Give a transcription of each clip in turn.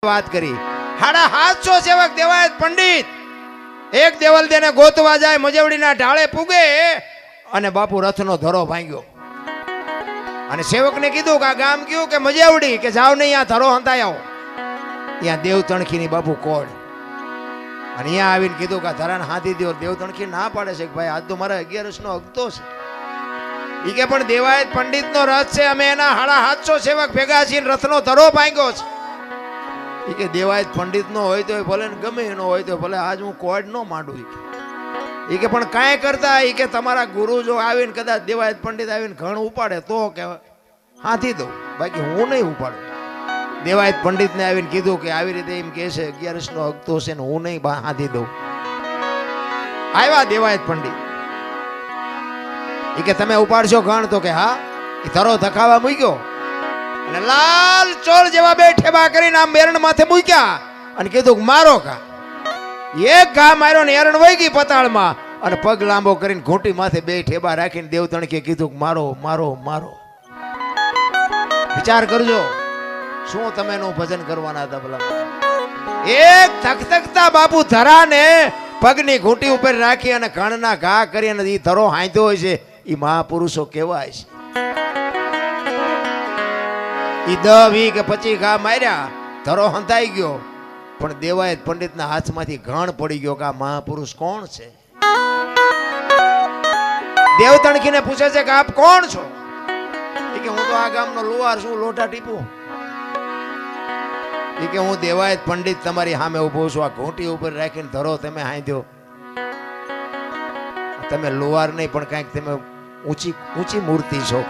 વાત કરી 750 સેવક દેવાયત પંડિત એક દેવલ દેને ગોતવા જાય, મજવડીના ઢાળે પૂગે અને બાપુ રથનો ધરો ભાંગ્યો અને સેવકને કીધું કે આ ગામ કયું કે મજવડી, કે જાવ નહીં આ ધરો હંતાઈ આવો. ત્યાં દેવ તણખીની બાપુ કોડ અને અહીંયા આવીને કીધું કે ધરાને હાથી દો. દેવ તણખી ના પાડે છે કે ભાઈ આજ તો મારા 11 નો હકતો છે. ઈ કે પણ દેવાયત પંડિત નો રથ છે, અમે એના 750 સેવક ભેગા છીએ, રથનો ધરો ભાંગ્યો છે. ઈ કે દેવાયત પંડિત નો હોય તો ભલે ને ગમે એનો હોય તો ભલે, આજ હું કોડ નો માંડું. ઈ કે પણ કાંઈ કરતા, ઈ કે તમારા ગુરુ જો આવીને કદાચ દેવાયત પંડિત આવીને ઘણ ઉપાડે તો કે હાથી દઉં, બાકી હું નહીં ઉપાડું. દેવાયત પંડિત ને આવીને કીધું કે આવી રીતે એમ કે છે 11 નો હકતો છે ને હું નહીં હાથી દઉં. આવ્યા દેવાયત પંડિત, ઈ કે તમે ઉપાડશો ઘણ? તો કે હા. એ ધરો ધખાવા મૂક્યો અને લાલ ચોળ જેવા બે ઠેબા કરીને આમ મેરણ માથે મૂક્યા અને કીધું મારો કા. એક ઘા માર્યો ને એરણ વહી ગઈ પતાળમાં અને પગ લાંબો કરીને ઘૂંટી માથે બે ઠેબા રાખીને દેવ તણકે કીધું મારો મારો મારો. વિચાર કરજો શું તમે નું ભજન કરવાના હતા ભલા. એક થકથકતા બાપુ ધરાને પગની ઘૂંટી ઉપર રાખી અને ઘણના ઘા કરી અને ઈ ધરો હાંધ્યો હોય છે. ઈ મહાપુરુષો કેવાય છે. ઈ 10, 20 કે 25 ઘા માર્યા, ધરો હંતાઈ ગયો, પણ દેવાયત પંડિતના હાથમાંથી ઘણ પડી ગયો કે આ મહાપુરુષ કોણ છે. દેવ તણખીને પૂછે છે કે આપ કોણ છો? ઈ કે હું તો આ ગામનો લુહાર છું, લોટા ટીપું. ઈ કે હું દેવાયત પંડિત તમારી સામે ઉભો છું, આ ઘૂંટી ઉપર રાખીને ધરો તમે હાંધ્યો. તમે લુહાર નહીં પણ કાંઈક તમે ઊંચી મૂર્તિ છો.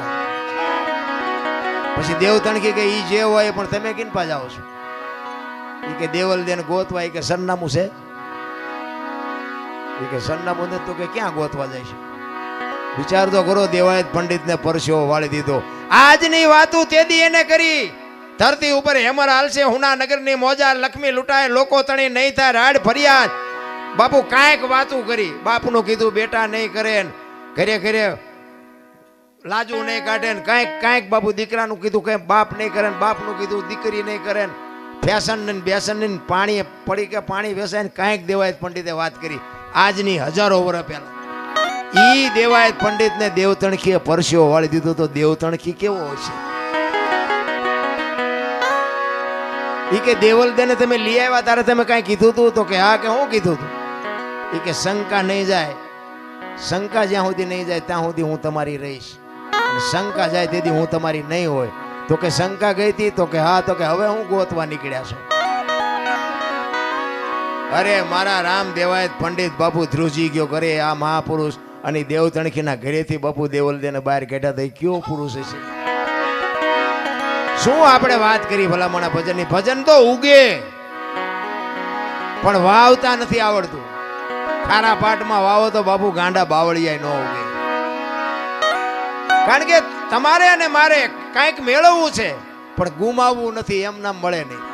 પછી દેવ તણખી કે ઈ જે હોય પણ તમે કિનપા જાઓ છો? ઈ કે દેવલ દેને ગોતવા. ઈ કે સરનામું છે? ઈ કે સરનામું નથી તો કે ક્યાં ગોતવા જાય છે? વિચાર તો કરો, દેવાયત પંડિત ને પરસ્યો વાળી દીધો. આજની વાતું તેદી એને કરી. ધરતી ઉપર હેમર હાલશે, હુનાનગર ની મોજા લક્ષ્મી લૂંટાય, લોકો તણી નહીં થાય રાડ ફરિયાદ. બાપુ કાંઈક વાતું કરી. બાપનું કીધું બેટા નહીં કરે, ઘરે ઘરે લાજુ નહીં કાઢે, કાંઈક બાપુ દીકરાનું કીધું કે બાપ નહીં કરે, બાપનું કીધું દીકરી નહીં કરે, ફેશન ને બેસન ને પાણી પડી કે પાણી વેસાય ને કાંઈક દેવાયત પંડિતે વાત કરી. આજની હજારો વર્ષ પહેલા ઈ દેવાયત પંડિત ને દેવ તણખીએ પરસ્યો વાળી દીધો. તો દેવ તણખી કેવો હોય છે? ઈ કે દેવલ દેને તમે લઈ આવ્યા ત્યારે તમે કાંઈ કીધું તું? તો કે હા. કે હું કીધું તું? ઈ કે શંકા નહીં જાય, શંકા જ્યાં સુધી નહીં જાય ત્યાં સુધી હું તમારી રહીશ, અને શંકા જાય તેથી હું તમારી નહીં હોય. તો કે શંકા ગઈ હતી? તો કે હા. તો કે હવે હું ગોતવા નીકળ્યા છો? અરે મારા રામ દેવાયત પંડિત બાપુ ધ્રુજી ગયો કરે આ મહાપુરુષ અને દેવ તણખીના ઘરેથી બાપુ દેવલ દેને બહાર કાઢ્યા. તો કયો પુરુષ છે? શું આપણે વાત કરી ભલામણા ભજનની? ભજન તો ઉગે પણ વાવતા નથી આવડતું. ખારા પાટમાં વાવો તો બાપુ ગાંડા બાવળિયા ન ઉગે. કારણ કે તમારે અને મારે કાંઈક મેળવવું છે પણ ગુમાવવું નથી, એમ નામ મળે નહીં.